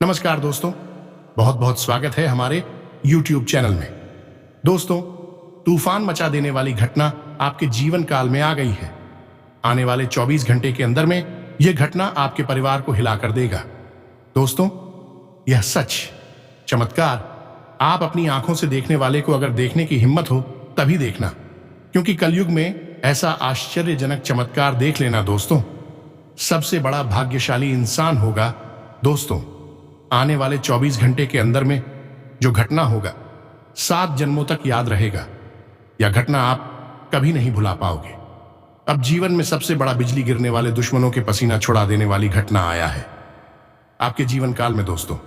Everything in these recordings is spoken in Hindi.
नमस्कार दोस्तों, बहुत बहुत स्वागत है हमारे YouTube चैनल में। दोस्तों, तूफान मचा देने वाली घटना आपके जीवन काल में आ गई है। आने वाले 24 घंटे के अंदर में यह घटना आपके परिवार को हिला कर देगा। दोस्तों, यह सच चमत्कार आप अपनी आंखों से देखने वाले को अगर देखने की हिम्मत हो तभी देखना, क्योंकि कलयुग में ऐसा आश्चर्यजनक चमत्कार देख लेना दोस्तों, सबसे बड़ा भाग्यशाली इंसान होगा। दोस्तों, आने वाले 24 घंटे के अंदर में जो घटना होगा 7 जन्मों तक याद रहेगा। यह घटना आप कभी नहीं भुला पाओगे। अब जीवन में सबसे बड़ा बिजली गिरने वाले दुश्मनों के पसीना छुड़ा देने वाली घटना आया है आपके जीवन काल में। दोस्तों,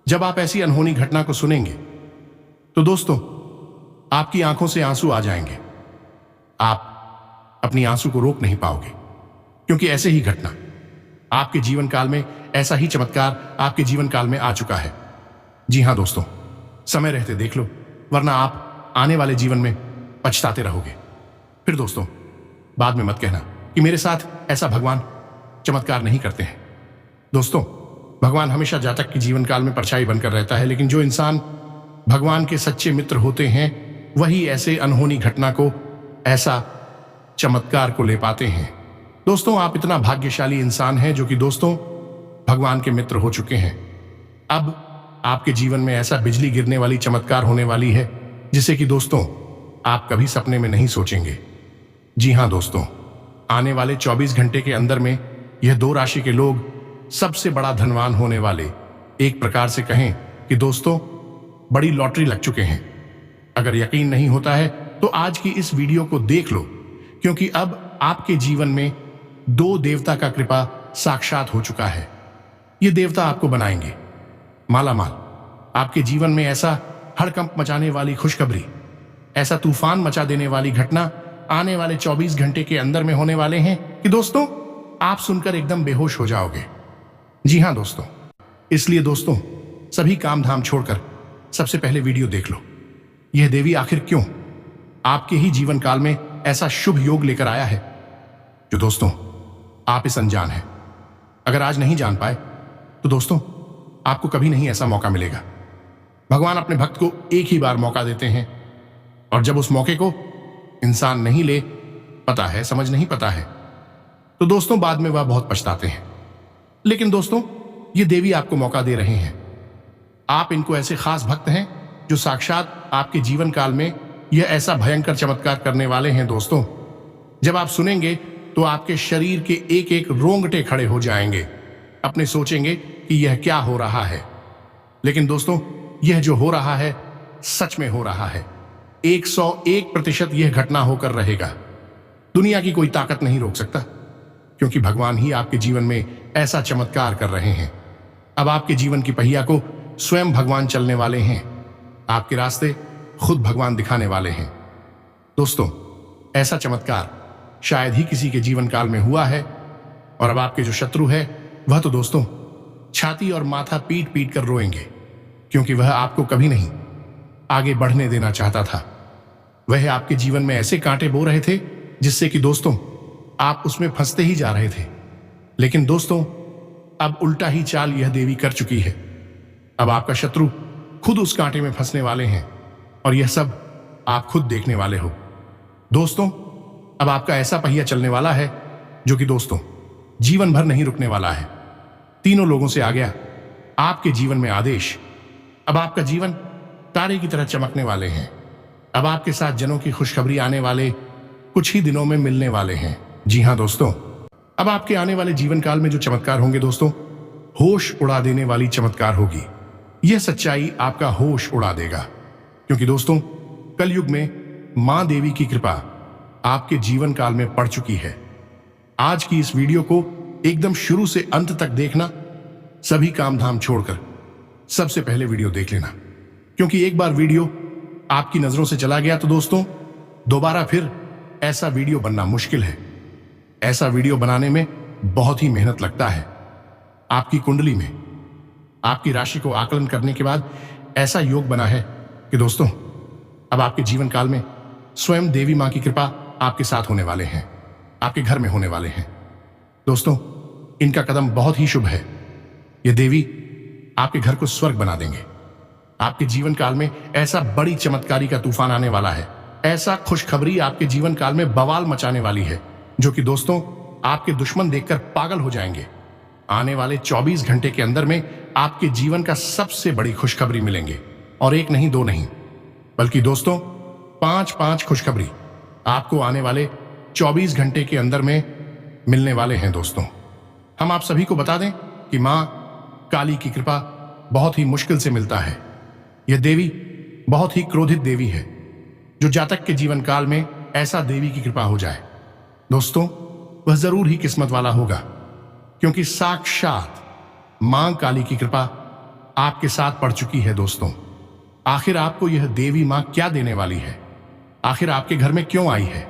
जब आप ऐसी अनहोनी घटना को सुनेंगे तो दोस्तों आपकी आंखों से आंसू आ जाएंगे। आप अपनी आंसू को रोक नहीं पाओगे, क्योंकि ऐसे ही घटना आपके जीवन काल में, ऐसा ही चमत्कार आपके जीवन काल में आ चुका है। जी हां दोस्तों, समय रहते देख लो, वरना आप आने वाले जीवन में पछताते रहोगे। फिर दोस्तों बाद में मत कहना कि मेरे साथ ऐसा भगवान चमत्कार नहीं करते हैं। दोस्तों, भगवान हमेशा जातक के जीवन काल में परछाई बनकर रहता है, लेकिन जो इंसान भगवान के सच्चे मित्र होते हैं वही ऐसे अनहोनी घटना को, ऐसा चमत्कार को ले पाते हैं। दोस्तों, आप इतना भाग्यशाली इंसान हैं जो कि दोस्तों भगवान के मित्र हो चुके हैं। अब आपके जीवन में ऐसा बिजली गिरने वाली चमत्कार होने वाली है जिसे कि दोस्तों आप कभी सपने में नहीं सोचेंगे। जी हां दोस्तों, आने वाले 24 घंटे के अंदर में यह 2 राशि के लोग सबसे बड़ा धनवान होने वाले, एक प्रकार से कहें कि दोस्तों बड़ी लॉटरी लग चुके हैं। अगर यकीन नहीं होता है तो आज की इस वीडियो को देख लो, क्योंकि अब आपके जीवन में 2 देवता का कृपा साक्षात हो चुका है। ये देवता आपको बनाएंगे मालामाल। आपके जीवन में ऐसा हड़कंप मचाने वाली खुशखबरी, ऐसा तूफान मचा देने वाली घटना आने वाले 24 घंटे के अंदर में होने वाले हैं कि दोस्तों आप सुनकर एकदम बेहोश हो जाओगे। जी हां दोस्तों, इसलिए दोस्तों सभी काम धाम छोड़कर सबसे पहले वीडियो देख लो। यह देवी आखिर क्यों आपके ही जीवन काल में ऐसा शुभ योग लेकर आया है जो दोस्तों आप इस अनजान हैं। अगर आज नहीं जान पाए तो दोस्तों आपको कभी नहीं ऐसा मौका मिलेगा। भगवान अपने भक्त को एक ही बार मौका देते हैं, और जब उस मौके को इंसान नहीं ले पता है, समझ नहीं पता है, तो दोस्तों बाद में वह बहुत पछताते हैं। लेकिन दोस्तों ये देवी आपको मौका दे रहे हैं। आप इनको ऐसे खास भक्त हैं जो साक्षात आपके जीवन काल में यह ऐसा भयंकर चमत्कार करने वाले हैं। दोस्तों जब आप सुनेंगे तो आपके शरीर के एक एक रोंगटे खड़े हो जाएंगे, अपने सोचेंगे कि यह क्या हो रहा है। लेकिन दोस्तों यह जो हो रहा है सच में हो रहा है। 101% यह घटना होकर रहेगा। दुनिया की कोई ताकत नहीं रोक सकता, क्योंकि भगवान ही आपके जीवन में ऐसा चमत्कार कर रहे हैं। अब आपके जीवन की पहिया को स्वयं भगवान चलने वाले हैं। आपके रास्ते खुद भगवान दिखाने वाले हैं। दोस्तों ऐसा चमत्कार शायद ही किसी के जीवन काल में हुआ है। और अब आपके जो शत्रु है वह तो दोस्तों छाती और माथा पीट पीट कर रोएंगे, क्योंकि वह आपको कभी नहीं आगे बढ़ने देना चाहता था। वह आपके जीवन में ऐसे कांटे बो रहे थे जिससे कि दोस्तों आप उसमें फंसते ही जा रहे थे। लेकिन दोस्तों अब उल्टा ही चाल यह देवी कर चुकी है। अब आपका शत्रु खुद उस कांटे में फंसने वाले हैं, और यह सब आप खुद देखने वाले हो। दोस्तों अब आपका ऐसा पहिया चलने वाला है जो कि दोस्तों जीवन भर नहीं रुकने वाला है। तीनों लोगों से आ गया आपके जीवन में आदेश। अब आपका जीवन तारे की तरह चमकने वाले हैं। अब आपके साथ जनों की खुशखबरी आने वाले कुछ ही दिनों में मिलने वाले हैं। जी हां दोस्तों, अब आपके आने वाले जीवन काल में जो चमत्कार होंगे दोस्तों, होश उड़ा देने वाली चमत्कार होगी। यह सच्चाई आपका होश उड़ा देगा, क्योंकि दोस्तों कलयुग में मां देवी की कृपा आपके जीवन काल में पड़ चुकी है। आज की इस वीडियो को एकदम शुरू से अंत तक देखना, सभी काम धाम छोड़कर सबसे पहले वीडियो देख लेना, क्योंकि एक बार वीडियो आपकी नजरों से चला गया तो दोस्तों दोबारा फिर ऐसा वीडियो बनना मुश्किल है। ऐसा वीडियो बनाने में बहुत ही मेहनत लगता है। आपकी कुंडली में आपकी राशि को आकलन करने के बाद ऐसा योग बना है कि दोस्तों अब आपके जीवन काल में स्वयं देवी मां की कृपा आपके साथ होने वाले हैं, आपके घर में होने वाले हैं। दोस्तों इनका कदम बहुत ही शुभ है। ये देवी आपके घर को स्वर्ग बना देंगे। आपके जीवन काल में ऐसा बड़ी चमत्कारी का तूफान आने वाला है, ऐसा खुशखबरी आपके जीवन काल में बवाल मचाने वाली है, जो कि दोस्तों आपके दुश्मन देखकर पागल हो जाएंगे। आने वाले 24 घंटे के अंदर में आपके जीवन का सबसे बड़ी खुशखबरी मिलेंगे, और एक नहीं, दो नहीं, बल्कि दोस्तों 5-5 खुशखबरी आपको आने वाले 24 घंटे के अंदर में मिलने वाले हैं। दोस्तों हम आप सभी को बता दें कि मां काली की कृपा बहुत ही मुश्किल से मिलता है। यह देवी बहुत ही क्रोधित देवी है। जो जातक के जीवन काल में ऐसा देवी की कृपा हो जाए दोस्तों, वह जरूर ही किस्मत वाला होगा, क्योंकि साक्षात मां काली की कृपा आपके साथ पड़ चुकी है। दोस्तों आखिर आपको यह देवी मां क्या देने वाली है? आखिर आपके घर में क्यों आई है?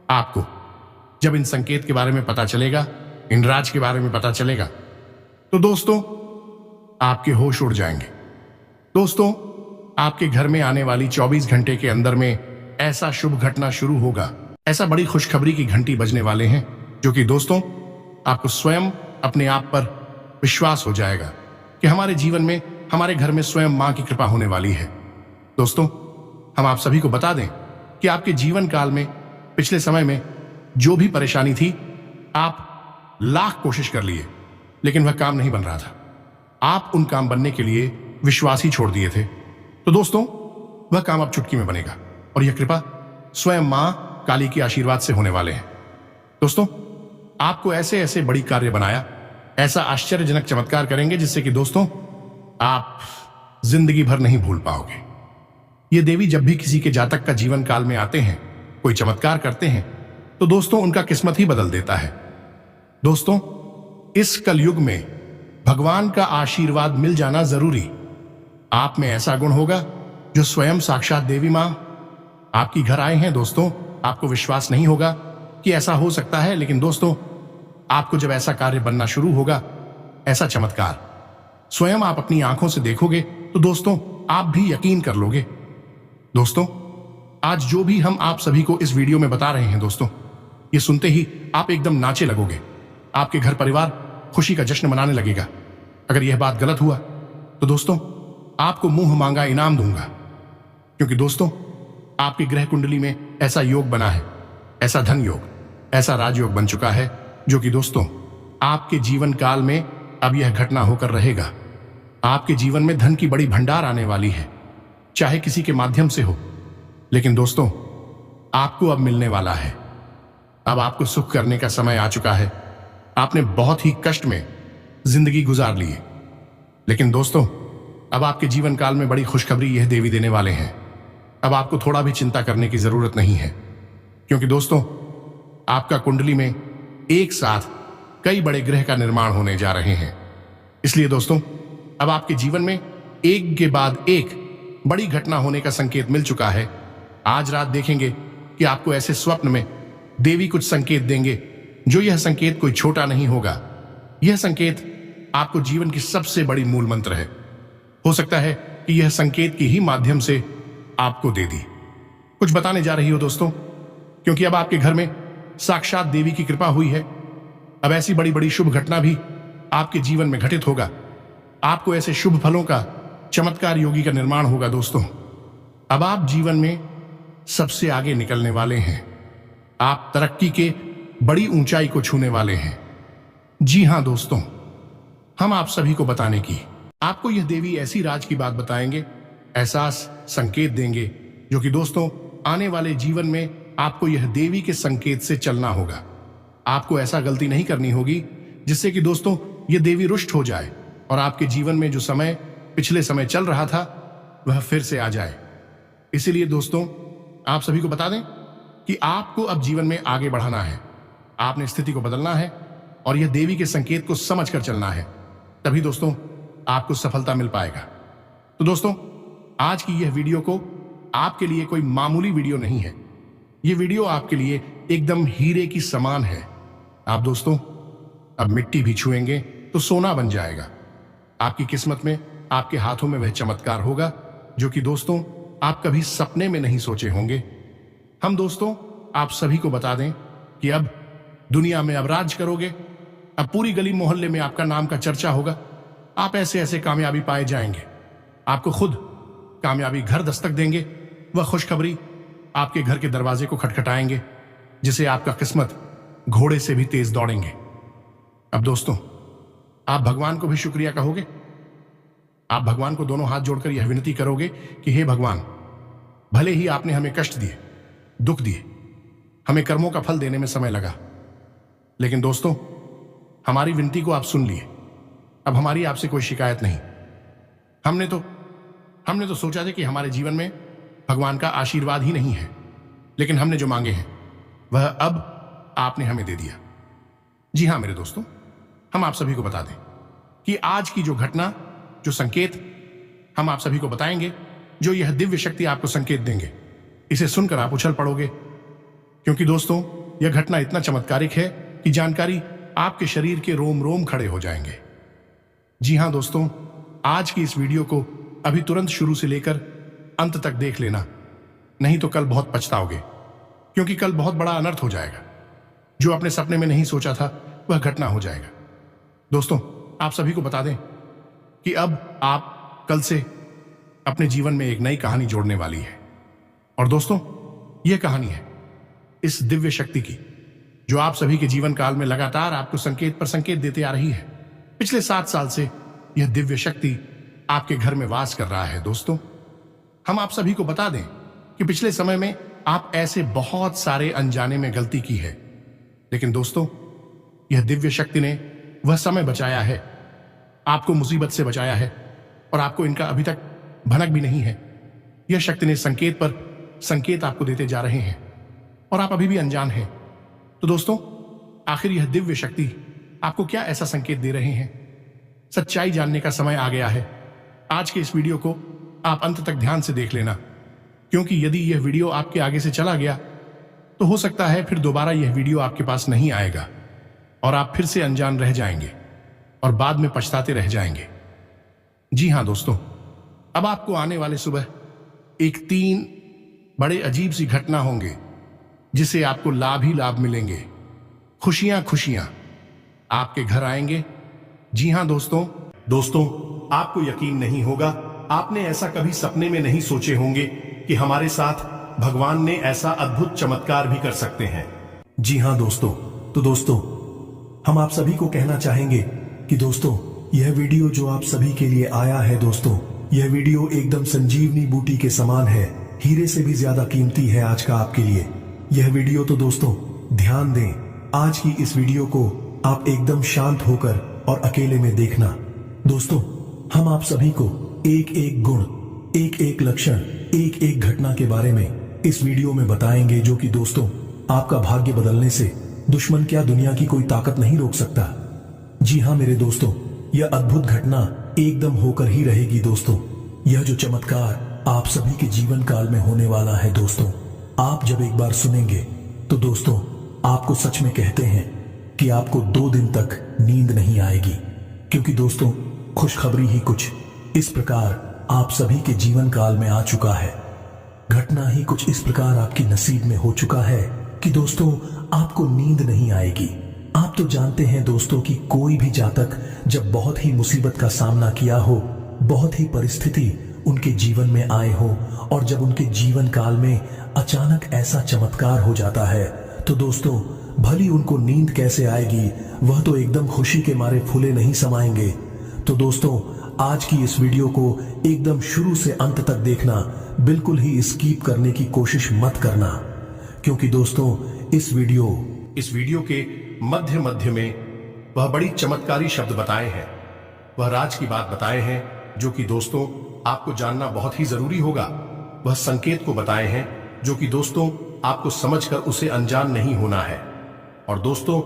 आपको जब इन संकेत के बारे में पता चलेगा, इन राज के बारे में पता चलेगा, तो दोस्तों आपके होश उड़ जाएंगे। दोस्तों आपके घर में आने वाली 24 घंटे के अंदर में ऐसा शुभ घटना शुरू होगा, ऐसा बड़ी खुशखबरी की घंटी बजने वाले हैं, जो कि दोस्तों आपको स्वयं अपने आप पर विश्वास हो जाएगा कि हमारे जीवन में, हमारे घर में स्वयं मां की कृपा होने वाली है। दोस्तों हम आप सभी को बता दें कि आपके जीवन काल में पिछले समय में जो भी परेशानी थी, आप लाख कोशिश कर लिए, लेकिन वह काम नहीं बन रहा था। आप उन काम बनने के लिए विश्वास ही छोड़ दिए थे। तो दोस्तों वह काम अब चुटकी में बनेगा, और यह कृपा स्वयं मां काली के आशीर्वाद से होने वाले हैं। दोस्तों आपको ऐसे ऐसे बड़ी कार्य बनाया, ऐसा आश्चर्यजनक चमत्कार करेंगे, जिससे कि दोस्तों आप जिंदगी भर नहीं भूल पाओगे। ये देवी जब भी किसी के जातक का जीवन काल में आते हैं, कोई चमत्कार करते हैं, तो दोस्तों उनका किस्मत ही बदल देता है। दोस्तों इस कलयुग में भगवान का आशीर्वाद मिल जाना जरूरी। आप में ऐसा गुण होगा जो स्वयं साक्षात देवी मां आपकी घर आए हैं। दोस्तों आपको विश्वास नहीं होगा कि ऐसा हो सकता है, लेकिन दोस्तों आपको जब ऐसा कार्य बनना शुरू होगा, ऐसा चमत्कार स्वयं आप अपनी आंखों से देखोगे, तो दोस्तों आप भी यकीन कर लोगे। दोस्तों आज जो भी हम आप सभी को इस वीडियो में बता रहे हैं, दोस्तों ये सुनते ही आप एकदम नाचे लगोगे। आपके घर परिवार खुशी का जश्न मनाने लगेगा। अगर यह बात गलत हुआ तो दोस्तों आपको मुंह मांगा इनाम दूंगा, क्योंकि दोस्तों आपकी ग्रह कुंडली में ऐसा योग बना है, ऐसा धन योग, ऐसा राजयोग बन चुका है, जो कि दोस्तों आपके जीवन काल में अब यह घटना होकर रहेगा। आपके जीवन में धन की बड़ी भंडार आने वाली है, चाहे किसी के माध्यम से हो, लेकिन दोस्तों आपको अब मिलने वाला है। अब आपको सुख करने का समय आ चुका है। आपने बहुत ही कष्ट में जिंदगी गुजार ली है, लेकिन दोस्तों अब आपके जीवन काल में बड़ी खुशखबरी यह देवी देने वाले हैं। अब आपको थोड़ा भी चिंता करने की जरूरत नहीं है, क्योंकि दोस्तों आपका कुंडली में एक साथ कई बड़े ग्रह का निर्माण होने जा रहे हैं। इसलिए दोस्तों अब आपके जीवन में एक के बाद एक बड़ी घटना होने का संकेत मिल चुका है। आज रात देखेंगे कि आपको ऐसे स्वप्न में देवी कुछ संकेत देंगे, जो यह संकेत कोई छोटा नहीं होगा। यह संकेत आपको जीवन की सबसे बड़ी मूल मंत्र है। हो सकता है कि यह संकेत की ही माध्यम से आपको दे दी कुछ बताने जा रही हो दोस्तों, क्योंकि अब आपके घर में साक्षात देवी की कृपा हुई है। अब ऐसी बड़ी बड़ी शुभ घटना भी आपके जीवन में घटित होगा। आपको ऐसे शुभ फलों का चमत्कार योगी का निर्माण होगा। दोस्तों अब आप जीवन में सबसे आगे निकलने वाले हैं। आप तरक्की के बड़ी ऊंचाई को छूने वाले हैं। जी हां दोस्तों, हम आप सभी को बताने की, आपको यह देवी ऐसी राज की बात बताएंगे, एहसास संकेत देंगे, जो कि दोस्तों आने वाले जीवन में आपको यह देवी के संकेत से चलना होगा। आपको ऐसा गलती नहीं करनी होगी जिससे कि दोस्तों यह देवी रुष्ट हो जाए और आपके जीवन में जो समय पिछले समय चल रहा था वह फिर से आ जाए। इसीलिए दोस्तों आप सभी को बता दें कि आपको अब जीवन में आगे बढ़ाना है। आपने स्थिति को बदलना है और यह देवी के संकेत को समझकर चलना है, तभी दोस्तों आपको सफलता मिल पाएगा। तो दोस्तों आज की यह वीडियो को आपके लिए कोई मामूली वीडियो नहीं है। यह वीडियो आपके लिए एकदम हीरे की समान है। आप दोस्तों अब मिट्टी भी छुएंगे तो सोना बन जाएगा। आपकी किस्मत में, आपके हाथों में वह चमत्कार होगा जो कि दोस्तों आप कभी सपने में नहीं सोचे होंगे। हम दोस्तों आप सभी को बता दें कि अब दुनिया में अब राज करोगे। अब पूरी गली मोहल्ले में आपका नाम का चर्चा होगा। आप ऐसे ऐसे कामयाबी पाए जाएंगे। आपको खुद कामयाबी घर दस्तक देंगे। वह खुशखबरी आपके घर के दरवाजे को खटखटाएंगे, जिसे आपका किस्मत घोड़े से भी तेज दौड़ेंगे। अब दोस्तों, आप भगवान को भी शुक्रिया कहोगे। आप भगवान को दोनों हाथ जोड़कर यह विनती करोगे कि हे भगवान, भले ही आपने हमें कष्ट दिए, दुख दिए, हमें कर्मों का फल देने में समय लगा, लेकिन दोस्तों, हमारी विनती को आप सुन लिए। अब हमारी आपसे कोई शिकायत नहीं। हमने तो सोचा था कि हमारे जीवन में भगवान का आशीर्वाद ही नहीं है, लेकिन हमने जो मांगे हैं वह अब आपने हमें दे दिया। जी हां मेरे दोस्तों, हम आप सभी को बता दें कि आज की जो घटना, जो संकेत हम आप सभी को बताएंगे, जो यह दिव्य शक्ति आपको संकेत देंगे, इसे सुनकर आप उछल पड़ोगे। क्योंकि दोस्तों, यह घटना इतना चमत्कारिक है कि जानकारी आपके शरीर के रोम रोम खड़े हो जाएंगे। जी हां दोस्तों, आज की इस वीडियो को अभी तुरंत शुरू से लेकर अंत तक देख लेना, नहीं तो कल बहुत पछताओगे। क्योंकि कल बहुत बड़ा अनर्थ हो जाएगा। जो अपने सपने में नहीं सोचा था वह घटना हो जाएगा। दोस्तों, आप सभी को बता दें कि अब आप कल से अपने जीवन में एक नई कहानी जोड़ने वाली है। और दोस्तों, यह कहानी है इस दिव्य शक्ति की, जो आप सभी के जीवन काल में लगातार आपको संकेत पर संकेत देते आ रही है। पिछले 7 साल से यह दिव्य शक्ति आपके घर में वास कर रहा है। दोस्तों, हम आप सभी को बता दें कि पिछले समय में आप ऐसे बहुत सारे अनजाने में गलती की है, लेकिन दोस्तों, यह दिव्य शक्ति ने वह समय बचाया है, आपको मुसीबत से बचाया है, और आपको इनका अभी तक भनक भी नहीं है। यह शक्ति ने संकेत पर संकेत आपको देते जा रहे हैं, और आप अभी भी अनजान हैं। तो दोस्तों, आखिर यह दिव्य शक्ति आपको क्या ऐसा संकेत दे रहे हैं? सच्चाई जानने का समय आ गया है। आज के इस वीडियो को आप अंत तक ध्यान से देख लेना, क्योंकि यदि यह वीडियो आपके आगे से चला गया तो हो सकता है फिर दोबारा यह वीडियो आपके पास नहीं आएगा और आप फिर से अनजान रह जाएंगे और बाद में पछताते रह जाएंगे। जी हां दोस्तों, अब आपको आने वाले सुबह एक 3 बड़े अजीब सी घटना होंगे, जिससे आपको लाभ ही लाभ मिलेंगे। खुशियां खुशियां आपके घर आएंगे। जी हां दोस्तों, आपको यकीन नहीं होगा, आपने ऐसा कभी सपने में नहीं सोचे होंगे कि हमारे साथ भगवान ने ऐसा अद्भुत चमत्कार भी कर सकते हैं। जी हां दोस्तों, तो दोस्तों, हम आप सभी को कहना चाहेंगे कि दोस्तों, यह वीडियो जो आप सभी के लिए आया है दोस्तों, यह वीडियो एकदम संजीवनी बूटी के समान है, हीरे से भी ज्यादा कीमती है आज का आपके लिए यह वीडियो। तो दोस्तों, ध्यान दें, आज की इस वीडियो को आप एकदम शांत होकर और अकेले में देखना। दोस्तों, हम आप सभी को एक एक गुण, एक एक लक्षण, एक एक घटना के बारे में इस वीडियो में बताएंगे, जो कि दोस्तों, आपका भाग्य बदलने से दुश्मन क्या, दुनिया की कोई ताकत नहीं रोक सकता। जी हां मेरे दोस्तों, यह अद्भुत घटना एकदम होकर ही रहेगी दोस्तों। यह जो चमत्कार आप सभी के जीवन काल में होने वाला है दोस्तों, आप जब एक बार सुनेंगे तो दोस्तों, आपको सच में कहते हैं कि आपको 2 दिन तक नींद नहीं आएगी। क्योंकि दोस्तों, खुशखबरी ही कुछ इस प्रकार आप सभी के जीवन काल में आ चुका है। घटना ही कुछ इस प्रकार आपकी नसीब में हो चुका है कि दोस्तों, आपको नींद नहीं आएगी। आप तो जानते हैं दोस्तों कि कोई भी जातक जब बहुत ही मुसीबत का सामना किया हो, बहुत ही परिस्थिति उनके जीवन में आए हो, और जब उनके जीवन काल में अचानक ऐसा चमत्कार हो जाता है, तो दोस्तों, भली उनको नींद कैसे आएगी, वह तो एकदम खुशी के मारे फूले नहीं समाएंगे। तो दोस्तों, आज की इस वीडियो को एकदम शुरू से अंत तक देखना, बिल्कुल ही स्किप करने की कोशिश मत करना। क्योंकि दोस्तों, इस वीडियो के मध्य मध्य में वह बड़ी चमत्कारी शब्द बताए हैं, वह राज की बात बताए हैं, जो कि दोस्तों आपको जानना बहुत ही जरूरी होगा। वह संकेत को बताए हैं, जो कि दोस्तों आपको समझकर उसे अनजान नहीं होना है। और दोस्तों,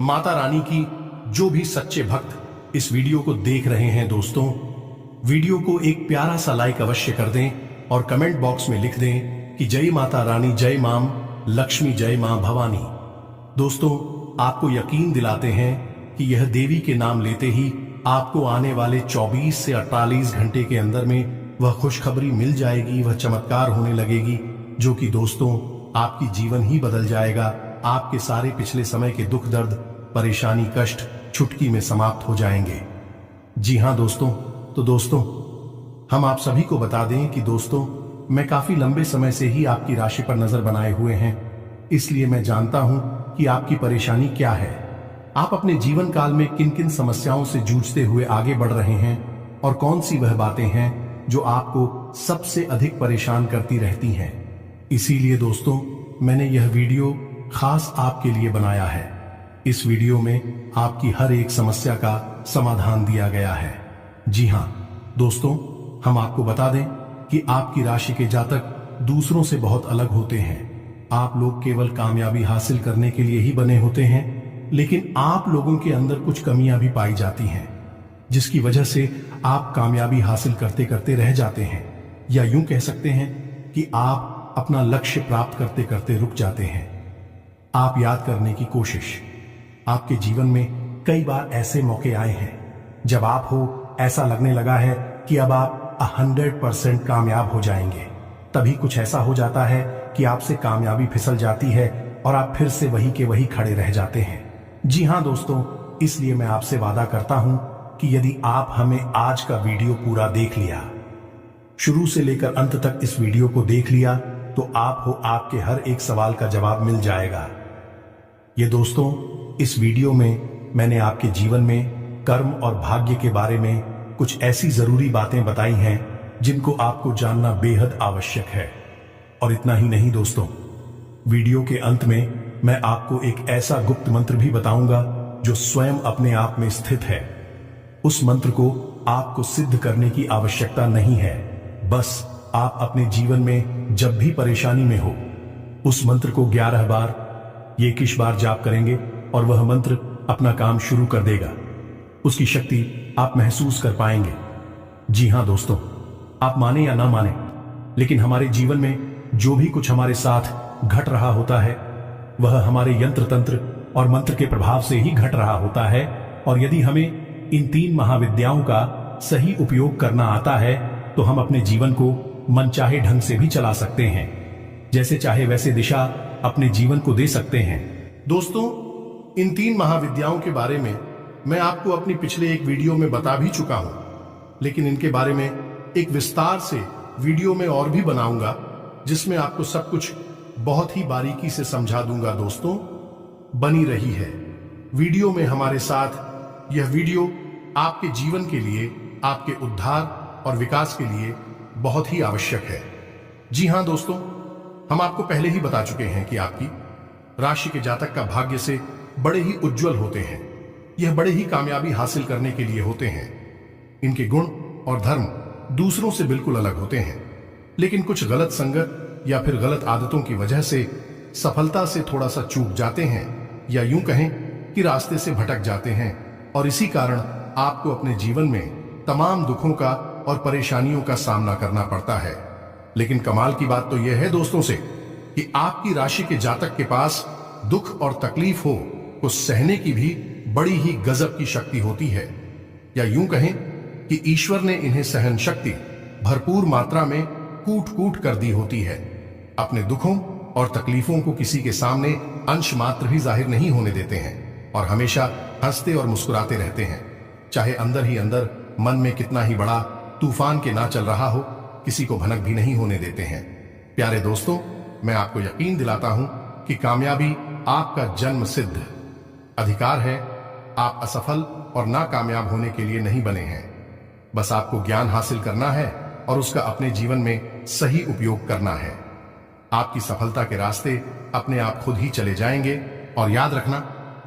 माता रानी की जो भी सच्चे भक्त इस वीडियो को देख रहे हैं दोस्तों, वीडियो को एक प्यारा सा लाइक अवश्य कर दें और कमेंट बॉक्स में लिख दें कि जय माता रानी, जय मां लक्ष्मी, जय मां भवानी। दोस्तों, आपको यकीन दिलाते हैं कि यह देवी के नाम लेते ही आपको आने वाले 24 से 48 घंटे के अंदर में वह खुशखबरी मिल जाएगी, वह चमत्कार होने लगेगी, जो कि दोस्तों आपकी जीवन ही बदल जाएगा। आपके सारे पिछले समय के दुख दर्द, परेशानी, कष्ट चुटकी में समाप्त हो जाएंगे। जी हाँ दोस्तों, तो दोस्तों हम आप सभी को बता दें कि दोस्तों मैं काफी लंबे समय से ही आपकी राशि पर नजर बनाए हुए हैं, इसलिए मैं जानता हूं कि आपकी परेशानी क्या है। आप अपने जीवन काल में किन किन समस्याओं से जूझते हुए आगे बढ़ रहे हैं और कौन सी वह बातें हैं जो आपको सबसे अधिक परेशान करती रहती हैं। इसीलिए दोस्तों मैंने यह वीडियो खास आपके लिए बनाया है। इस वीडियो में आपकी हर एक समस्या का समाधान दिया गया है। जी हाँ दोस्तों, हम आपको बता दें कि आपकी राशि के जातक दूसरों से बहुत अलग होते हैं। आप लोग केवल कामयाबी हासिल करने के लिए ही बने होते हैं, लेकिन आप लोगों के अंदर कुछ कमियां भी पाई जाती हैं, जिसकी वजह से आप कामयाबी हासिल करते करते रह जाते हैं, या यूं कह सकते हैं कि आप अपना लक्ष्य प्राप्त करते करते रुक जाते हैं। आप याद करने की कोशिश, आपके जीवन में कई बार ऐसे मौके आए हैं जब आप हो ऐसा लगने लगा है कि अब आप 100% कामयाब हो जाएंगे। तभी कुछ ऐसा हो जाता है कि आपसे कामयाबी फिसल जाती है और आप फिर से वही के वही खड़े रह जाते हैं। जी हाँ दोस्तों, इसलिए मैं आपसे वादा करता हूं कि यदि आप हमें आज का वीडियो पूरा देख लिया, शुरू से लेकर अंत तक इस वीडियो को देख लिया, तो आपके हर एक सवाल का जवाब मिल जाएगा। ये दोस्तों, इस वीडियो में मैंने आपके जीवन में कर्म और भाग्य के बारे में कुछ ऐसी जरूरी बातें बताई हैं जिनको आपको जानना बेहद आवश्यक है। और इतना ही नहीं दोस्तों, वीडियो के अंत में मैं आपको एक ऐसा गुप्त मंत्र भी बताऊंगा जो स्वयं अपने आप में स्थित है। उस मंत्र को आपको सिद्ध करने की आवश्यकता नहीं है, बस आप अपने जीवन में जब भी परेशानी में हो, उस मंत्र को 11 बार 21 बार जाप करेंगे और वह मंत्र अपना काम शुरू कर देगा। उसकी शक्ति आप महसूस कर पाएंगे। जी हां दोस्तों, आप माने या ना माने, लेकिन हमारे जीवन में जो भी कुछ हमारे साथ घट रहा होता है वह हमारे यंत्र तंत्र और मंत्र के प्रभाव से ही घट रहा होता है। और यदि हमें इन 3 महाविद्याओं का सही उपयोग करना आता है तो हम अपने जीवन को मनचाहे ढंग से भी चला सकते हैं, जैसे चाहे वैसे दिशा अपने जीवन को दे सकते हैं। दोस्तों, इन 3 महाविद्याओं के बारे में मैं आपको अपनी पिछले एक वीडियो में बता भी चुका हूं, लेकिन इनके बारे में एक विस्तार से वीडियो में और भी बनाऊंगा, जिसमें आपको सब कुछ बहुत ही बारीकी से समझा दूंगा। दोस्तों, बनी रही है वीडियो में हमारे साथ। यह वीडियो आपके जीवन के लिए, आपके उद्धार और विकास के लिए बहुत ही आवश्यक है। जी हां दोस्तों, हम आपको पहले ही बता चुके हैं कि आपकी राशि के जातक का भाग्य से बड़े ही उज्जवल होते हैं। यह बड़े ही कामयाबी हासिल करने के लिए होते हैं। इनके गुण और धर्म दूसरों से बिल्कुल अलग होते हैं, लेकिन कुछ गलत संगत या फिर गलत आदतों की वजह से सफलता से थोड़ा सा चूक जाते हैं, या यूं कहें कि रास्ते से भटक जाते हैं। और इसी कारण आपको अपने जीवन में तमाम दुखों का और परेशानियों का सामना करना पड़ता है। लेकिन कमाल की बात तो यह है दोस्तों से कि आपकी राशि के जातक के पास दुख और तकलीफ हो को सहने की भी बड़ी ही गजब की शक्ति होती है, या यूं कहें कि ईश्वर ने इन्हें सहन शक्ति भरपूर मात्रा में कूट कूट कर दी होती है। अपने दुखों और तकलीफों को किसी के सामने अंश मात्र भी जाहिर नहीं होने देते हैं और हमेशा हंसते और मुस्कुराते रहते हैं, चाहे अंदर ही अंदर मन में कितना ही बड़ा तूफान के ना चल रहा हो, किसी को भनक भी नहीं होने देते हैं। प्यारे दोस्तों, मैं आपको यकीन दिलाता हूं कि कामयाबी आपका जन्म सिद्ध अधिकार है। आप असफल और नाकामयाब होने के लिए नहीं बने हैं, बस आपको ज्ञान हासिल करना है और उसका अपने जीवन में सही उपयोग करना है। आपकी सफलता के रास्ते अपने आप खुद ही चले जाएंगे। और याद रखना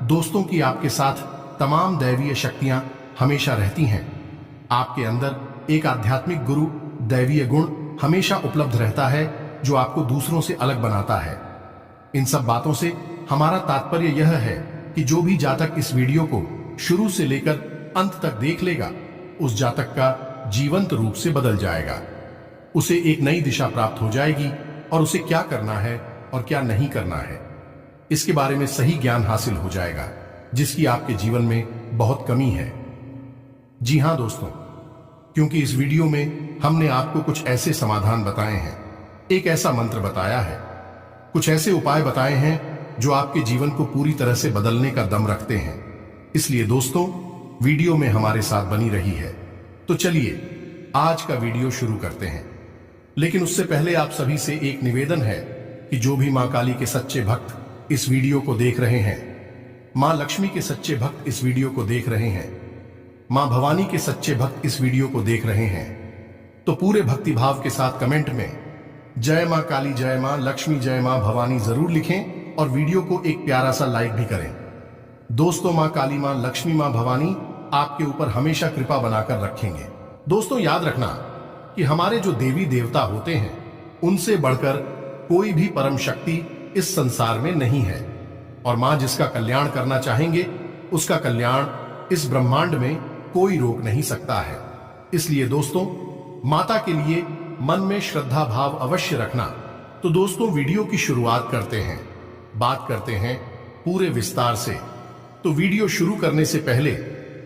दोस्तों कि आपके साथ तमाम दैवीय शक्तियां हमेशा रहती हैं। आपके अंदर एक आध्यात्मिक गुरु दैवीय गुण हमेशा उपलब्ध रहता है, जो आपको दूसरों से अलग बनाता है। इन सब बातों से हमारा तात्पर्य यह है कि जो भी जातक इस वीडियो को शुरू से लेकर अंत तक देख लेगा, उस जातक का जीवंत रूप से बदल जाएगा। उसे एक नई दिशा प्राप्त हो जाएगी और उसे क्या करना है और क्या नहीं करना है, इसके बारे में सही ज्ञान हासिल हो जाएगा, जिसकी आपके जीवन में बहुत कमी है। जी हां दोस्तों, क्योंकि इस वीडियो में हमने आपको कुछ ऐसे समाधान बताए हैं, एक ऐसा मंत्र बताया है, कुछ ऐसे उपाय बताए हैं जो आपके जीवन को पूरी तरह से बदलने का दम रखते हैं। इसलिए दोस्तों, वीडियो में हमारे साथ बनी रही है। तो चलिए आज का वीडियो शुरू करते हैं। लेकिन उससे पहले आप सभी से एक निवेदन है कि जो भी मां काली के सच्चे भक्त इस वीडियो को देख रहे हैं, मां लक्ष्मी के सच्चे भक्त इस वीडियो को देख रहे हैं, मां भवानी के सच्चे भक्त इस वीडियो को देख रहे हैं, तो पूरे भक्तिभाव के साथ कमेंट में जय मां काली, जय मां लक्ष्मी, जय मां भवानी जरूर लिखें और वीडियो को एक प्यारा सा लाइक भी करें। दोस्तों, मां काली, मां लक्ष्मी, मां भवानी आपके ऊपर हमेशा कृपा बनाकर रखेंगे। दोस्तों, याद रखना कि हमारे जो देवी देवता होते हैं उनसे बढ़कर कोई भी परम शक्ति इस संसार में नहीं है, और मां जिसका कल्याण करना चाहेंगे उसका कल्याण इस ब्रह्मांड में कोई रोक नहीं सकता है। इसलिए दोस्तों, माता के लिए मन में श्रद्धा भाव अवश्य रखना। तो दोस्तों, वीडियो की शुरुआत करते हैं, बात करते हैं पूरे विस्तार से। तो वीडियो शुरू करने से पहले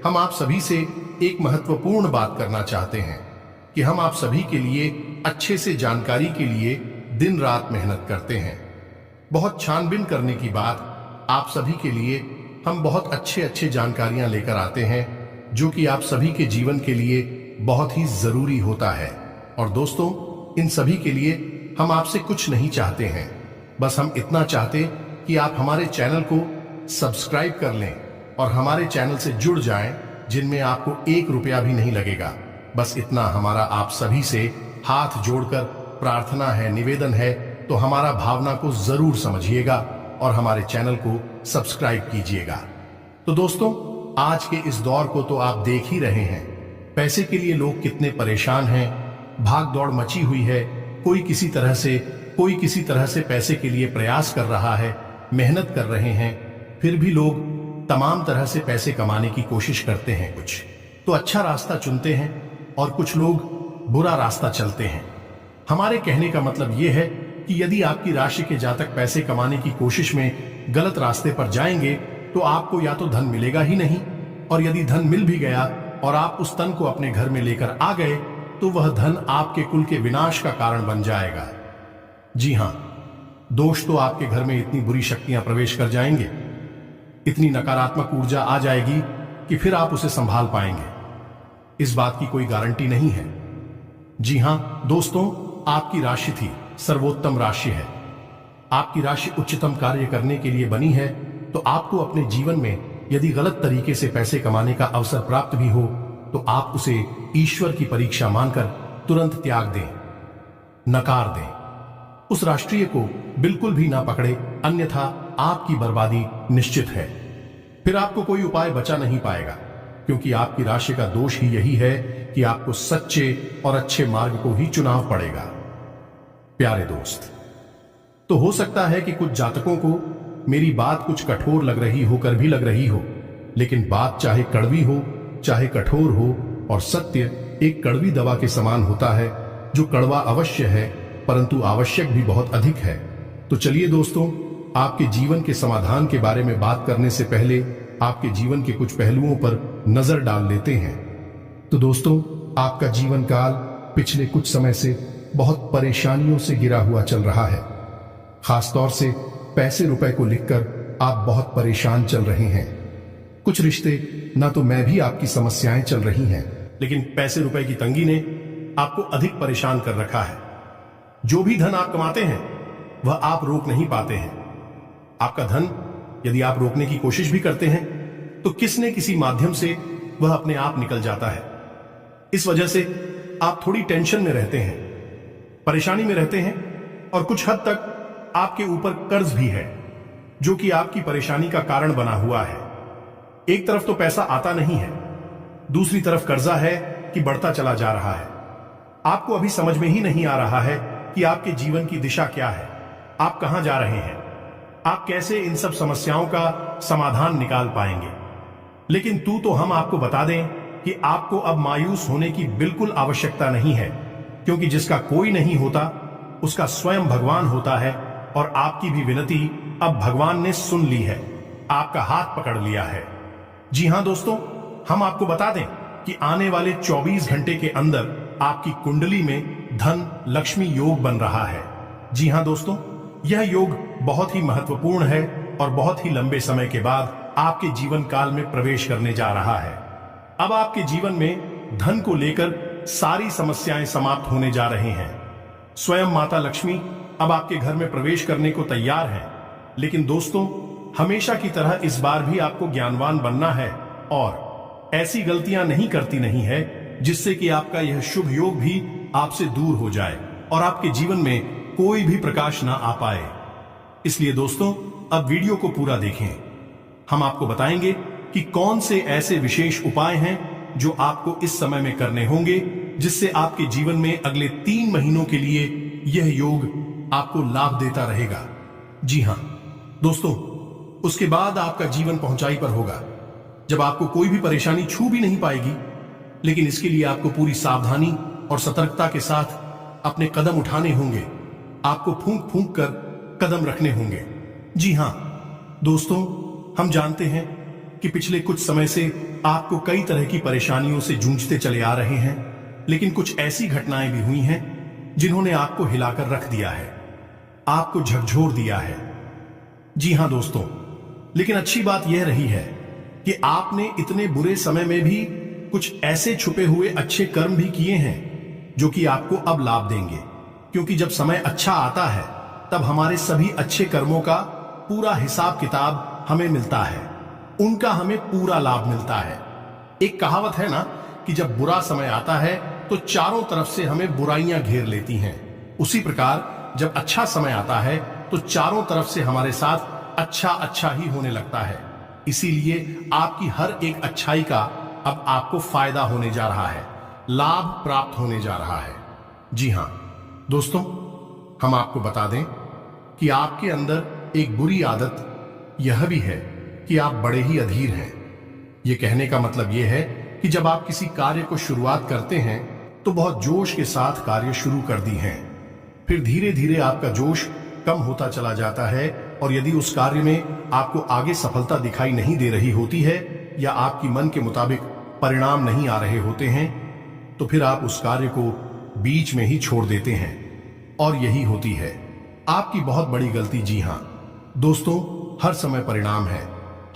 हम आप सभी से एक महत्वपूर्ण बात करना चाहते हैं कि हम आप सभी के लिए अच्छे से जानकारी के लिए दिन रात मेहनत करते हैं। बहुत छानबीन करने की बात आप सभी के लिए हम बहुत अच्छे जानकारियां लेकर आते हैं जो कि आप सभी के जीवन के लिए बहुत ही जरूरी होता है। और दोस्तों, इन सभी के लिए हम आपसे कुछ नहीं चाहते हैं, बस हम इतना चाहते कि आप हमारे चैनल को सब्सक्राइब कर लें और हमारे चैनल से जुड़ जाएं, जिनमें आपको 1 रुपया भी नहीं लगेगा। बस इतना हमारा आप सभी से हाथ जोड़कर प्रार्थना है, निवेदन है। तो हमारा भावना को जरूर समझिएगा और हमारे चैनल को सब्सक्राइब कीजिएगा। तो दोस्तों, आज के इस दौर को तो आप देख ही रहे हैं। पैसे के लिए लोग कितने परेशान हैं, भाग दौड़ मची हुई है। कोई किसी तरह से पैसे के लिए प्रयास कर रहा है, मेहनत कर रहे हैं, फिर भी लोग तमाम तरह से पैसे कमाने की कोशिश करते हैं। कुछ तो अच्छा रास्ता चुनते हैं और कुछ लोग बुरा रास्ता चलते हैं। हमारे कहने का मतलब यह है कि यदि आपकी राशि के जातक पैसे कमाने की कोशिश में गलत रास्ते पर जाएंगे तो आपको या तो धन मिलेगा ही नहीं, और यदि धन मिल भी गया और आप उस धन को अपने घर में लेकर आ गए तो वह धन आपके कुल के विनाश का कारण बन जाएगा। जी हां, दोष तो आपके घर में इतनी बुरी शक्तियां प्रवेश कर जाएंगे, इतनी नकारात्मक ऊर्जा आ जाएगी कि फिर आप उसे संभाल पाएंगे, इस बात की कोई गारंटी नहीं है। जी हां दोस्तों, आपकी राशि थी सर्वोत्तम राशि है। आपकी राशि उच्चतम कार्य करने के लिए बनी है। तो आपको अपने जीवन में यदि गलत तरीके से पैसे कमाने का अवसर प्राप्त भी हो तो आप उसे ईश्वर की परीक्षा मानकर तुरंत त्याग दें, नकार दें। उस राष्ट्रीय को बिल्कुल भी ना पकड़े, अन्यथा आपकी बर्बादी निश्चित है। फिर आपको कोई उपाय बचा नहीं पाएगा, क्योंकि आपकी राशि का दोष ही यही है कि आपको सच्चे और अच्छे मार्ग को ही चुनाव पड़ेगा। प्यारे दोस्त, तो हो सकता है कि कुछ जातकों को मेरी बात कुछ कठोर लग रही होकर भी लग रही हो, लेकिन बात चाहे कड़वी हो चाहे कठोर हो, और सत्य एक कड़वी दवा के समान होता है जो कड़वा अवश्य है परंतु आवश्यक भी बहुत अधिक है। तो चलिए दोस्तों, आपके जीवन के समाधान के बारे में बात करने से पहले आपके जीवन के कुछ पहलुओं पर नजर डाल लेते हैं। तो दोस्तों, आपका जीवन काल पिछले कुछ समय से बहुत परेशानियों से घिरा हुआ चल रहा है। खासतौर से पैसे रुपए को लेकर आप बहुत परेशान चल रहे हैं। कुछ रिश्ते, ना तो मैं भी आपकी समस्याएं चल रही हैं, लेकिन पैसे रुपए की तंगी ने आपको अधिक परेशान कर रखा है। जो भी धन आप कमाते हैं वह आप रोक नहीं पाते हैं। आपका धन यदि आप रोकने की कोशिश भी करते हैं तो किसी न किसी माध्यम से वह अपने आप निकल जाता है। इस वजह से आप थोड़ी टेंशन में रहते हैं, परेशानी में रहते हैं, और कुछ हद तक आपके ऊपर कर्ज भी है जो कि आपकी परेशानी का कारण बना हुआ है। एक तरफ तो पैसा आता नहीं है, दूसरी तरफ कर्जा है कि बढ़ता चला जा रहा है। आपको अभी समझ में ही नहीं आ रहा है कि आपके जीवन की दिशा क्या है, आप कहां जा रहे हैं, आप कैसे इन सब समस्याओं का समाधान निकाल पाएंगे। लेकिन तो हम आपको बता दें कि आपको अब मायूस होने की बिल्कुल आवश्यकता नहीं है, क्योंकि जिसका कोई नहीं होता उसका स्वयं भगवान होता है, और आपकी भी विनती अब भगवान ने सुन ली है, आपका हाथ पकड़ लिया है। जी हां दोस्तों, हम आपको बता दें कि आने वाले 24 घंटे के अंदर आपकी कुंडली में धन लक्ष्मी योग बन रहा है। जी हां दोस्तों, यह योग बहुत ही महत्वपूर्ण है और बहुत ही लंबे समय के बाद आपके जीवन काल में प्रवेश करने जा रहा है। अब आपके जीवन में धन को लेकर सारी समस्याएं समाप्त होने जा रहे हैं। स्वयं माता लक्ष्मी अब आपके घर में प्रवेश करने को तैयार है। लेकिन दोस्तों, हमेशा की तरह इस बार भी आपको ज्ञानवान बनना है और ऐसी गलतियां नहीं है जिससे कि आपका यह शुभ योग भी आपसे दूर हो जाए और आपके जीवन में कोई भी प्रकाश ना आ पाए। इसलिए दोस्तों, अब वीडियो को पूरा देखें। हम आपको बताएंगे कि कौन से ऐसे विशेष उपाय हैं जो आपको इस समय में करने होंगे, जिससे आपके जीवन में अगले 3 महीनों के लिए यह योग आपको लाभ देता रहेगा। जी हां दोस्तों, उसके बाद आपका जीवन पहुंचाई पर होगा, जब आपको कोई भी परेशानी छू भी नहीं पाएगी। लेकिन इसके लिए आपको पूरी सावधानी और सतर्कता के साथ अपने कदम उठाने होंगे। आपको फूंक फूंक कर कदम रखने होंगे। जी हां दोस्तों, हम जानते हैं कि पिछले कुछ समय से आपको कई तरह की परेशानियों से जूझते चले आ रहे हैं, लेकिन कुछ ऐसी घटनाएं भी हुई हैं जिन्होंने आपको हिलाकर रख दिया है, आपको झकझोर दिया है। जी हां दोस्तों, लेकिन अच्छी बात यह रही है कि आपने इतने बुरे समय में भी कुछ ऐसे छुपे हुए अच्छे कर्म भी किए हैं जो कि आपको अब लाभ देंगे। क्योंकि जब समय अच्छा आता है तब हमारे सभी अच्छे कर्मों का पूरा हिसाब किताब हमें मिलता है, उनका हमें पूरा लाभ मिलता है। एक कहावत है ना कि जब बुरा समय आता है तो चारों तरफ से हमें बुराइयां घेर लेती हैं। उसी प्रकार जब अच्छा समय आता है तो चारों तरफ से हमारे साथ अच्छा ही होने लगता है। इसीलिए आपकी हर एक अच्छाई का अब आपको फायदा होने जा रहा है, लाभ प्राप्त होने जा रहा है। जी हां दोस्तों, हम आपको बता दें कि आपके अंदर एक बुरी आदत यह भी है कि आप बड़े ही अधीर हैं। यह कहने का मतलब यह है कि जब आप किसी कार्य को शुरुआत करते हैं तो बहुत जोश के साथ कार्य शुरू कर दी हैं, फिर धीरे धीरे आपका जोश कम होता चला जाता है और यदि उस कार्य में आपको आगे सफलता दिखाई नहीं दे रही होती है या आपकी मन के मुताबिक परिणाम नहीं आ रहे होते हैं तो फिर आप उस कार्य को बीच में ही छोड़ देते हैं और यही होती है आपकी बहुत बड़ी गलती। जी हां दोस्तों, हर समय परिणाम है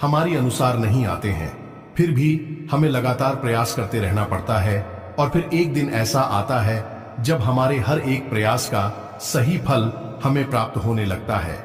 हमारी अनुसार नहीं आते हैं, फिर भी हमें लगातार प्रयास करते रहना पड़ता है और फिर एक दिन ऐसा आता है जब हमारे हर एक प्रयास का सही फल हमें प्राप्त होने लगता है,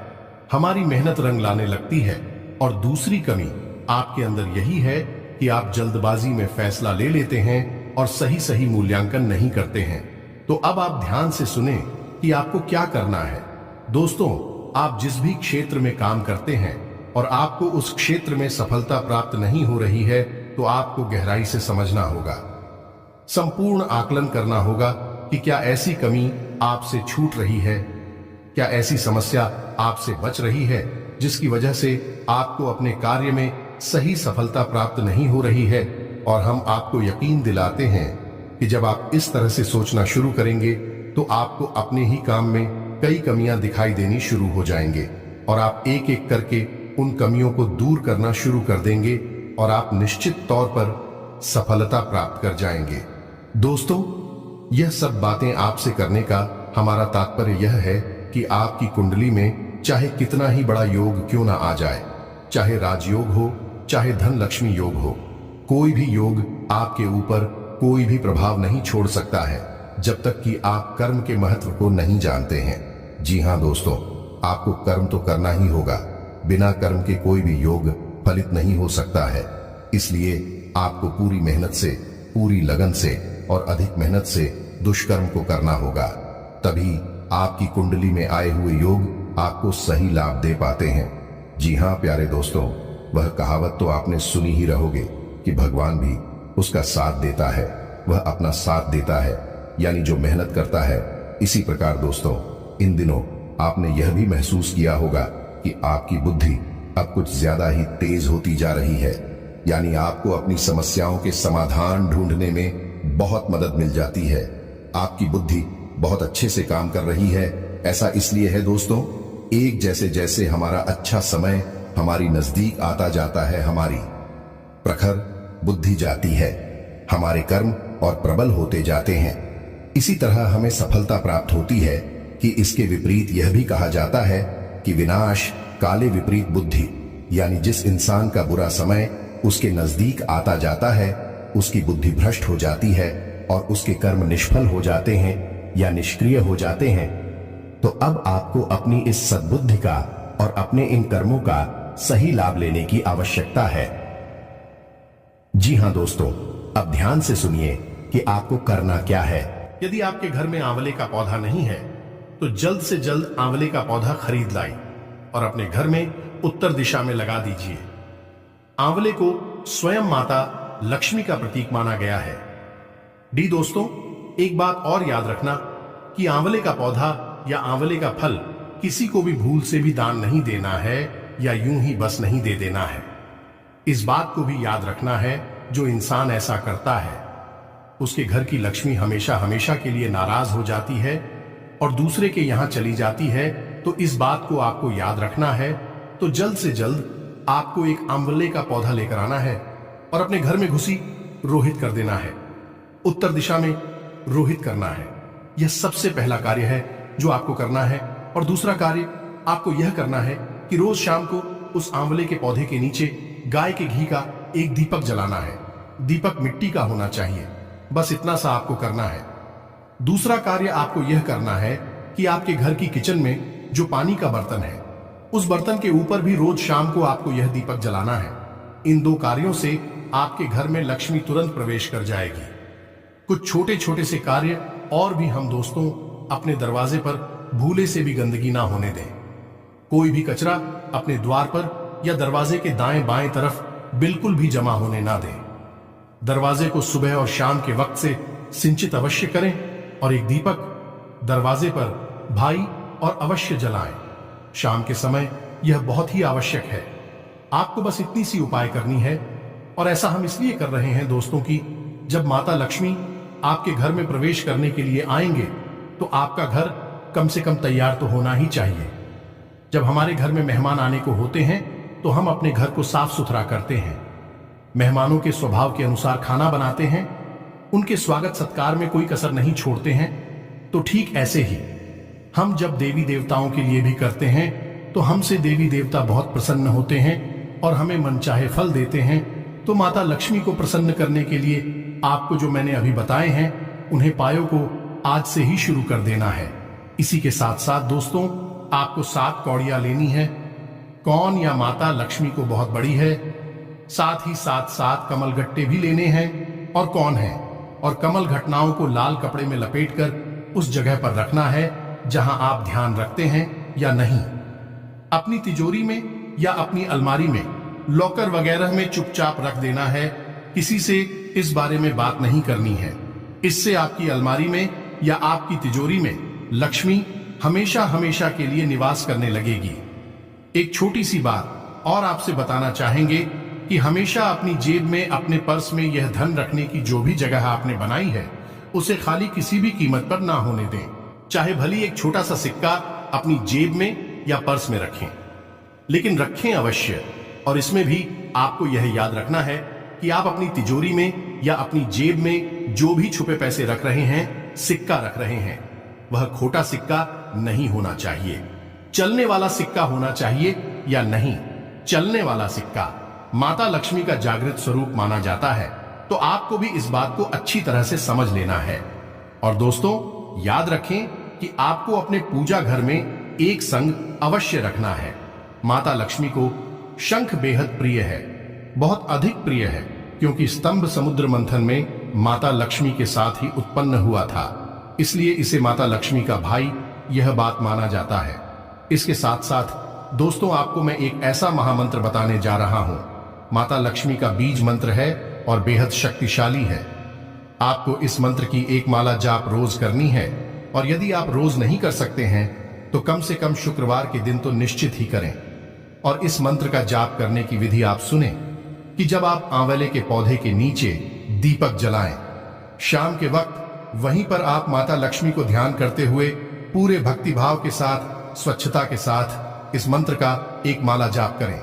हमारी मेहनत रंग लाने लगती है। और दूसरी कमी आपके अंदर यही है कि आप जल्दबाजी में फैसला ले लेते हैं और सही मूल्यांकन नहीं करते हैं। तो अब आप ध्यान से सुने कि आपको क्या करना है। दोस्तों, आप जिस भी क्षेत्र में काम करते हैं और आपको उस क्षेत्र में सफलता प्राप्त नहीं हो रही है तो आपको गहराई से समझना होगा, संपूर्ण आकलन करना होगा कि क्या ऐसी कमी आपसे छूट रही है, क्या ऐसी समस्या आपसे बच रही है जिसकी वजह से आपको अपने कार्य में सही सफलता प्राप्त नहीं हो रही है। और हम आपको यकीन दिलाते हैं कि जब आप इस तरह से सोचना शुरू करेंगे तो आपको अपने ही काम में कई कमियां दिखाई देनी शुरू हो जाएंगे और आप एक एक करके उन कमियों को दूर करना शुरू कर देंगे और आप निश्चित तौर पर सफलता प्राप्त कर जाएंगे। दोस्तों, यह सब बातें आपसे करने का हमारा तात्पर्य यह है कि आपकी कुंडली में चाहे कितना ही बड़ा योग क्यों ना आ जाए, चाहे राजयोग हो, चाहे धन लक्ष्मी योग हो, कोई भी योग आपके ऊपर कोई भी प्रभाव नहीं छोड़ सकता है जब तक कि आप कर्म के महत्व को नहीं जानते हैं। जी हां दोस्तों, आपको कर्म तो करना ही होगा, बिना कर्म के कोई भी योग फलित नहीं हो सकता है। इसलिए आपको पूरी मेहनत से, पूरी लगन से और अधिक मेहनत से दुष्कर्म को करना होगा, तभी आपकी कुंडली में आए हुए योग आपको सही लाभ दे पाते हैं। जी हां प्यारे दोस्तों, वह कहावत तो आपने सुनी ही रहोगे कि भगवान भी उसका साथ देता है, वह अपना साथ देता है, यानी जो मेहनत करता है। इसी प्रकार दोस्तों, इन दिनों आपने यह भी महसूस किया होगा कि आपकी बुद्धि अब कुछ ज्यादा ही तेज होती जा रही है, यानी आपको अपनी समस्याओं के समाधान ढूंढने में बहुत मदद मिल जाती है। आपकी बुद्धि बहुत अच्छे से काम कर रही है। ऐसा इसलिए है दोस्तों, एक जैसे जैसे हमारा अच्छा समय हमारी नजदीक आता जाता है, हमारी प्रखर बुद्धि जाती है, हमारे कर्म और प्रबल होते जाते हैं। इसी तरह हमें सफलता प्राप्त होती है कि इसके विपरीत यह भी कहा जाता है कि विनाश काले विपरीत बुद्धि, यानी जिस इंसान का बुरा समय उसके नजदीक आता जाता है उसकी बुद्धि भ्रष्ट हो जाती है और उसके कर्म निष्फल हो जाते हैं या निष्क्रिय हो जाते हैं, तो अब आपको अपनी इस सद्बुद्धि का और अपने इन कर्मों का सही लाभ लेने की आवश्यकता है। जी हां दोस्तों, अब ध्यान से सुनिए कि आपको करना क्या है। यदि आपके घर में आंवले का पौधा नहीं है तो जल्द से जल्द आंवले का पौधा खरीद लाएं और अपने घर में उत्तर दिशा में लगा दीजिए। आंवले को स्वयं माता लक्ष्मी का प्रतीक माना गया है। दोस्तों, एक बात और याद रखना कि आंवले का पौधा या आंवले का फल किसी को भी भूल से भी दान नहीं देना है या यूं ही बस नहीं दे देना है। इस बात को भी याद रखना है, जो इंसान ऐसा करता है उसके घर की लक्ष्मी हमेशा हमेशा के लिए नाराज हो जाती है और दूसरे के यहां चली जाती है। तो इस बात को आपको याद रखना है। तो जल्द से जल्द आपको एक आंवले का पौधा लेकर आना है और अपने घर में घुसी रोहित कर देना है, उत्तर दिशा में रोहित करना है। यह सबसे पहला कार्य है जो आपको करना है। और दूसरा कार्य आपको यह करना है कि रोज शाम को उस आंवले के पौधे के नीचे गाय के घी का एक दीपक जलाना है। दीपक मिट्टी का होना चाहिए। बस इतना सा आपको करना है। दूसरा कार्य आपको यह करना है कि आपके घर की किचन में जो पानी का बर्तन है, उस बर्तन के ऊपर भी रोज शाम को आपको यह दीपक जलाना है। इन दो कार्यों से आपके घर में लक्ष्मी तुरंत प्रवेश कर जाएगी। कुछ छोटे छोटे से कार्य और भी हम दोस्तों अपने दरवाजे पर भूले से भी गंदगी ना होने दें। कोई भी कचरा अपने द्वार पर या दरवाजे के दाएं बाएं तरफ बिल्कुल भी जमा होने ना दें। दरवाजे को सुबह और शाम के वक्त से सिंचित अवश्य करें और एक दीपक दरवाजे पर भाई और अवश्य जलाएं। शाम के समय यह बहुत ही आवश्यक है। आपको बस इतनी सी उपाय करनी है। और ऐसा हम इसलिए कर रहे हैं दोस्तों कि जब माता लक्ष्मी आपके घर में प्रवेश करने के लिए आएंगे तो आपका घर कम से कम तैयार तो होना ही चाहिए। जब हमारे घर में मेहमान आने को होते हैं तो हम अपने घर को साफ सुथरा करते हैं, मेहमानों के स्वभाव के अनुसार खाना बनाते हैं, उनके स्वागत सत्कार में कोई कसर नहीं छोड़ते हैं। तो ठीक ऐसे ही हम जब देवी देवताओं के लिए भी करते हैं तो हमसे देवी देवता बहुत प्रसन्न होते हैं और हमें मनचाहे फल देते हैं। तो माता लक्ष्मी को प्रसन्न करने के लिए आपको जो मैंने अभी बताए हैं उन्हें पायों को आज से ही शुरू कर देना है। इसी के साथ साथ दोस्तों आपको 7 कौड़ियां लेनी है। कौन या माता लक्ष्मी को बहुत बड़ी है। साथ ही साथ 7 कमल गट्टे भी लेने हैं और कौन है, और कमल घटनाओं को लाल कपड़े में लपेटकर उस जगह पर रखना है जहां आप ध्यान रखते हैं या नहीं। अपनी तिजोरी में या अपनी अलमारी में, लॉकर वगैरह में चुपचाप रख देना है। किसी से इस बारे में बात नहीं करनी है। इससे आपकी अलमारी में या आपकी तिजोरी में लक्ष्मी हमेशा हमेशा के लिए निवास करने लगेगी। एक छोटी सी बात और आपसे बताना चाहेंगे कि हमेशा अपनी जेब में, अपने पर्स में यह धन रखने की जो भी जगह आपने बनाई है उसे खाली किसी भी कीमत पर ना होने दें। चाहे भली एक छोटा सा सिक्का अपनी जेब में या पर्स में रखें, लेकिन रखें अवश्य। और इसमें भी आपको यह याद रखना है कि आप अपनी तिजोरी में या अपनी जेब में जो भी छुपे पैसे रख रहे हैं, सिक्का रख रहे हैं, वह खोटा सिक्का नहीं होना चाहिए। चलने वाला सिक्का होना चाहिए या नहीं। चलने वाला सिक्का माता लक्ष्मी का जागृत स्वरूप माना जाता है। तो आपको भी इस बात को अच्छी तरह से समझ लेना है। और दोस्तों याद रखें कि आपको अपने पूजा घर में एक संग अवश्य रखना है। माता लक्ष्मी को शंख बेहद प्रिय है, बहुत अधिक प्रिय है, क्योंकि स्तंभ समुद्र मंथन में माता लक्ष्मी के साथ ही उत्पन्न हुआ था। इसलिए इसे माता लक्ष्मी का भाई यह बात माना जाता है। इसके साथ साथ दोस्तों आपको मैं एक ऐसा महामंत्र बताने जा रहा हूं। माता लक्ष्मी का बीज मंत्र है और बेहद शक्तिशाली है। आपको इस मंत्र की एक माला जाप रोज करनी है। और यदि आप रोज नहीं कर सकते हैं तो कम से कम शुक्रवार के दिन तो निश्चित ही करें। और इस मंत्र का जाप करने की विधि आप सुने कि जब आप आंवले के पौधे के नीचे दीपक जलाएं, शाम के वक्त वहीं पर आप माता लक्ष्मी को ध्यान करते हुए पूरे भक्तिभाव के साथ, स्वच्छता के साथ इस मंत्र का एक माला जाप करें।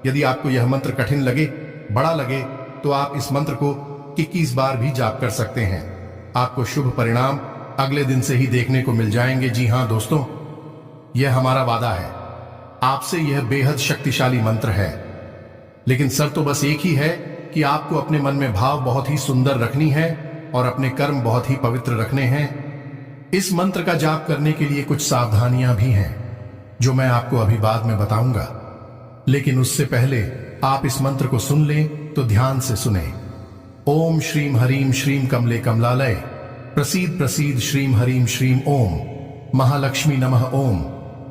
यदि आपको यह मंत्र कठिन लगे, बड़ा लगे, तो आप इस मंत्र को 21 बार भी जाप कर सकते हैं। आपको शुभ परिणाम अगले दिन से ही देखने को मिल जाएंगे। जी हां दोस्तों, यह हमारा वादा है। आपसे यह बेहद शक्तिशाली मंत्र है, लेकिन शर्त तो बस एक ही है कि आपको अपने मन में भाव बहुत ही सुंदर रखनी है और अपने कर्म बहुत ही पवित्र रखने हैं। इस मंत्र का जाप करने के लिए कुछ सावधानियां भी हैं जो मैं आपको अभी बाद में बताऊंगा, लेकिन उससे पहले आप इस मंत्र को सुन लें तो ध्यान से सुने। ओम श्रीम हरीम श्रीम कमले कमलालय प्रसीद प्रसीद श्रीम हरीम श्रीम ओम महालक्ष्मी नमः। ओम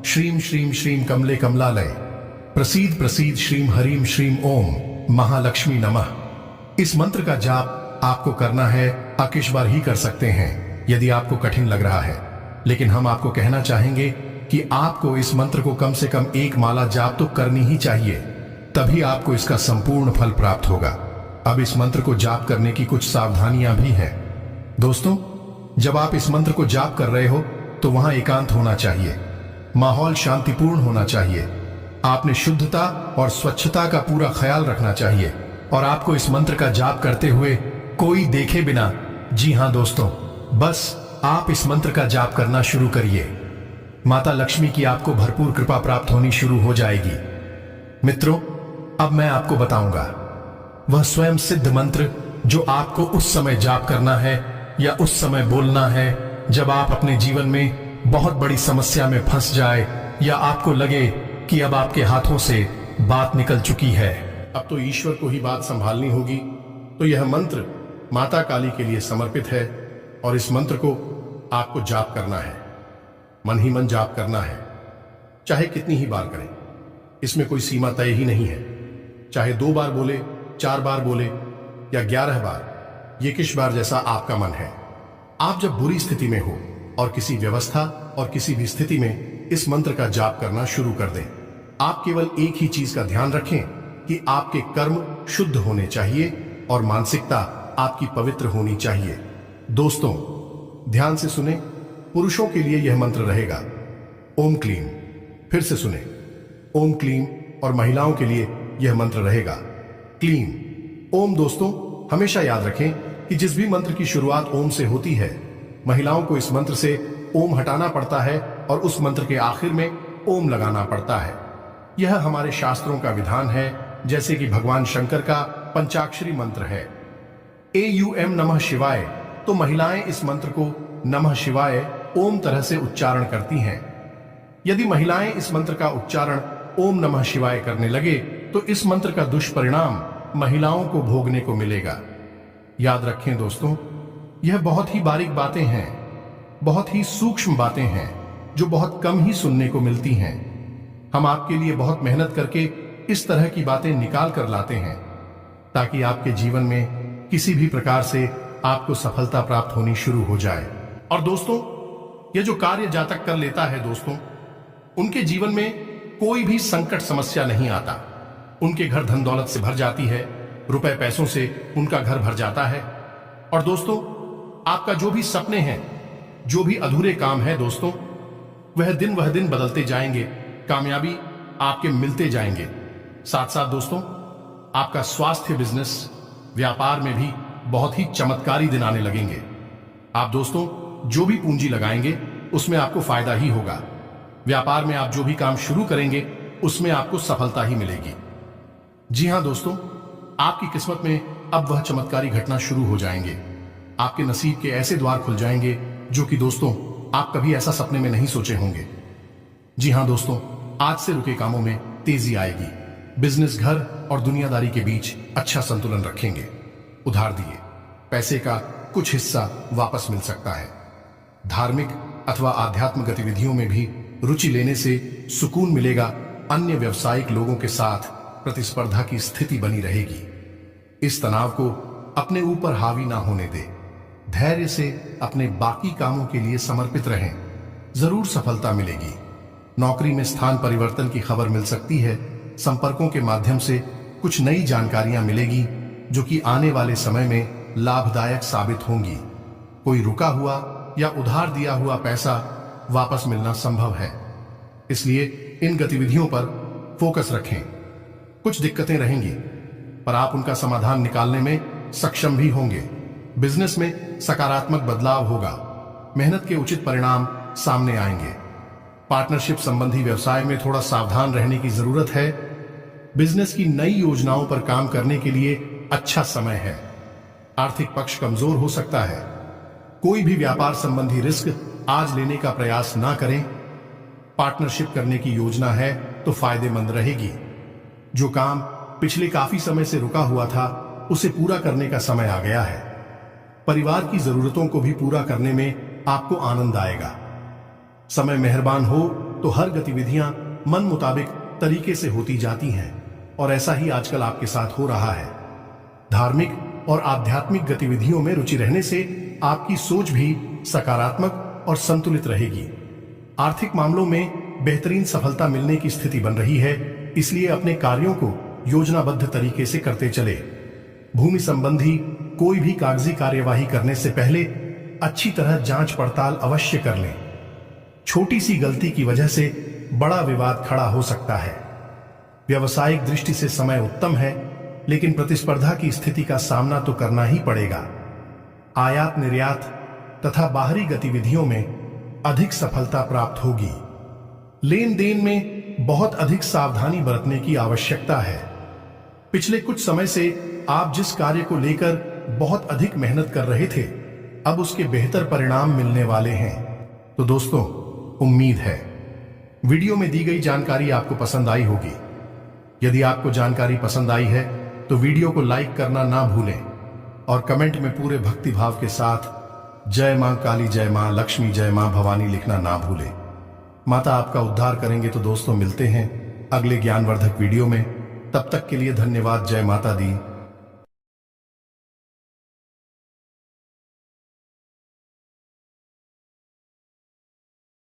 श्रीम श्रीम श्रीम कमले कमलालय प्रसीद प्रसीद श्रीम हरीम श्रीम ओम महालक्ष्मी नमः। इस मंत्र का जाप आपको करना है, आप किस बार ही कर सकते हैं यदि आपको कठिन लग रहा है, लेकिन हम आपको कहना चाहेंगे कि आपको इस मंत्र को कम से कम एक माला जाप तो करनी ही चाहिए, तभी आपको इसका संपूर्ण फल प्राप्त होगा। अब इस मंत्र को जाप करने की कुछ सावधानियां भी हैं। दोस्तों, जब आप इस मंत्र को जाप कर रहे हो तो वहां एकांत होना चाहिए, माहौल शांतिपूर्ण होना चाहिए, आपने शुद्धता और स्वच्छता का पूरा ख्याल रखना चाहिए और आपको इस मंत्र का जाप करते हुए कोई देखे बिना, जी हां दोस्तों, बस आप इस मंत्र का जाप करना शुरू करिए। माता लक्ष्मी की आपको भरपूर कृपा प्राप्त होनी शुरू हो जाएगी। मित्रों, अब मैं आपको बताऊंगा वह स्वयं सिद्ध मंत्र जो आपको उस समय जाप करना है या उस समय बोलना है जब आप अपने जीवन में बहुत बड़ी समस्या में फंस जाए या आपको लगे कि अब आपके हाथों से बात निकल चुकी है, अब तो ईश्वर को ही बात संभालनी होगी। तो यह मंत्र माता काली के लिए समर्पित है और इस मंत्र को आपको जाप करना है, मन ही मन जाप करना है, चाहे कितनी ही बार करें, इसमें कोई सीमा तय ही नहीं है। चाहे 2 बार बोले, 4 बार बोले या 11 बार, ये किस बार जैसा आपका मन है। आप जब बुरी स्थिति में हो और किसी व्यवस्था और किसी भी स्थिति में इस मंत्र का जाप करना शुरू कर दें। आप केवल एक ही चीज का ध्यान रखें कि आपके कर्म शुद्ध होने चाहिए और मानसिकता आपकी पवित्र होनी चाहिए। दोस्तों, ध्यान से सुने, पुरुषों के लिए यह मंत्र रहेगा ओम क्लीम। फिर से सुने, ओम क्लीम। और महिलाओं के लिए यह मंत्र रहेगा क्लीम ओम। दोस्तों, हमेशा याद रखें कि जिस भी मंत्र की शुरुआत ओम से होती है, महिलाओं को इस मंत्र से ओम हटाना पड़ता है और उस मंत्र के आखिर में ओम लगाना पड़ता है। यह हमारे शास्त्रों का विधान है, जैसे कि भगवान शंकर का पंचाक्षरी मंत्र है AUM नमः शिवाय, तो महिलाएं इस मंत्र को नमः शिवाय ओम तरह से उच्चारण करती हैं। यदि महिलाएं इस मंत्र का उच्चारण ओम नमः शिवाय करने लगे तो इस मंत्र का दुष्परिणाम महिलाओं को भोगने को मिलेगा। याद रखें दोस्तों, यह बहुत ही बारीक बातें हैं, बहुत ही सूक्ष्म बातें हैं जो बहुत कम ही सुनने को मिलती हैं। हम आपके लिए बहुत मेहनत करके इस तरह की बातें निकाल कर लाते हैं ताकि आपके जीवन में किसी भी प्रकार से आपको सफलता प्राप्त होनी शुरू हो जाए। और दोस्तों, यह जो कार्य जातक कर लेता है दोस्तों, उनके जीवन में कोई भी संकट समस्या नहीं आता। उनके घर धन दौलत से भर जाती है, रुपए पैसों से उनका घर भर जाता है। और दोस्तों, आपका जो भी सपने हैं, जो भी अधूरे काम है दोस्तों, वह दिन बदलते जाएंगे, कामयाबी आपके मिलते जाएंगे। साथ साथ दोस्तों, आपका स्वास्थ्य, बिजनेस, व्यापार में भी बहुत ही चमत्कारी दिन आने लगेंगे। आप दोस्तों जो भी पूंजी लगाएंगे उसमें आपको फायदा ही होगा। व्यापार में आप जो भी काम शुरू करेंगे उसमें आपको सफलता ही मिलेगी। जी हां दोस्तों, आपकी किस्मत में अब वह चमत्कारी घटना शुरू हो जाएंगे। आपके नसीब के ऐसे द्वार खुल जाएंगे जो कि दोस्तों आप कभी ऐसा सपने में नहीं सोचे होंगे। जी हां दोस्तों, आज से रुके कामों में तेजी आएगी। बिजनेस, घर और दुनियादारी के बीच अच्छा संतुलन रखेंगे। उधार दिए पैसे का कुछ हिस्सा वापस मिल सकता है। धार्मिक अथवा आध्यात्मिक गतिविधियों में भी रुचि लेने से सुकून मिलेगा। अन्य व्यावसायिक लोगों के साथ प्रतिस्पर्धा की स्थिति बनी रहेगी। इस तनाव को अपने ऊपर हावी ना होने दे। धैर्य से अपने बाकी कामों के लिए समर्पित रहें, जरूर सफलता मिलेगी। नौकरी में स्थान परिवर्तन की खबर मिल सकती है। संपर्कों के माध्यम से कुछ नई जानकारियां मिलेगी जो कि आने वाले समय में लाभदायक साबित होंगी। कोई रुका हुआ या उधार दिया हुआ पैसा वापस मिलना संभव है, इसलिए इन गतिविधियों पर फोकस रखें। कुछ दिक्कतें रहेंगी पर आप उनका समाधान निकालने में सक्षम भी होंगे। बिजनेस में सकारात्मक बदलाव होगा। मेहनत के उचित परिणाम सामने आएंगे। पार्टनरशिप संबंधी व्यवसाय में थोड़ा सावधान रहने की जरूरत है। बिजनेस की नई योजनाओं पर काम करने के लिए अच्छा समय है। आर्थिक पक्ष कमजोर हो सकता है। कोई भी व्यापार संबंधी रिस्क आज लेने का प्रयास ना करें। पार्टनरशिप करने की योजना है तो फायदेमंद रहेगी। जो काम पिछले काफी समय से रुका हुआ था उसे पूरा करने का समय आ गया है। परिवार की जरूरतों को भी पूरा करने में आपको आनंद आएगा। समय मेहरबान हो तो हर गतिविधियां मन मुताबिक तरीके से होती जाती हैं और ऐसा ही आजकल आपके साथ हो रहा है। धार्मिक और आध्यात्मिक गतिविधियों में रुचि रहने से आपकी सोच भी सकारात्मक और संतुलित रहेगी। आर्थिक मामलों में बेहतरीन सफलता मिलने की स्थिति बन रही है, इसलिए अपने कार्यों को योजनाबद्ध तरीके से करते चले। भूमि संबंधी कोई भी कागजी कार्यवाही करने से पहले अच्छी तरह जांच पड़ताल अवश्य कर लें। छोटी सी गलती की वजह से बड़ा विवाद खड़ा हो सकता है। व्यावसायिक दृष्टि से समय उत्तम है, लेकिन प्रतिस्पर्धा की स्थिति का सामना तो करना ही पड़ेगा। आयात निर्यात तथा बाहरी गतिविधियों में अधिक सफलता प्राप्त होगी। लेन देन में बहुत अधिक सावधानी बरतने की आवश्यकता है। पिछले कुछ समय से आप जिस कार्य को लेकर बहुत अधिक मेहनत कर रहे थे, अब उसके बेहतर परिणाम मिलने वाले हैं। तो दोस्तों, उम्मीद है वीडियो में दी गई जानकारी आपको पसंद आई होगी। यदि आपको जानकारी पसंद आई है तो वीडियो को लाइक करना ना भूलें और कमेंट में पूरे भक्तिभाव के साथ जय मां काली, जय मां लक्ष्मी, जय मां भवानी लिखना ना भूलें। माता आपका उद्धार करेंगे। तो दोस्तों, मिलते हैं अगले ज्ञानवर्धक वीडियो में। तब तक के लिए धन्यवाद। जय माता दी।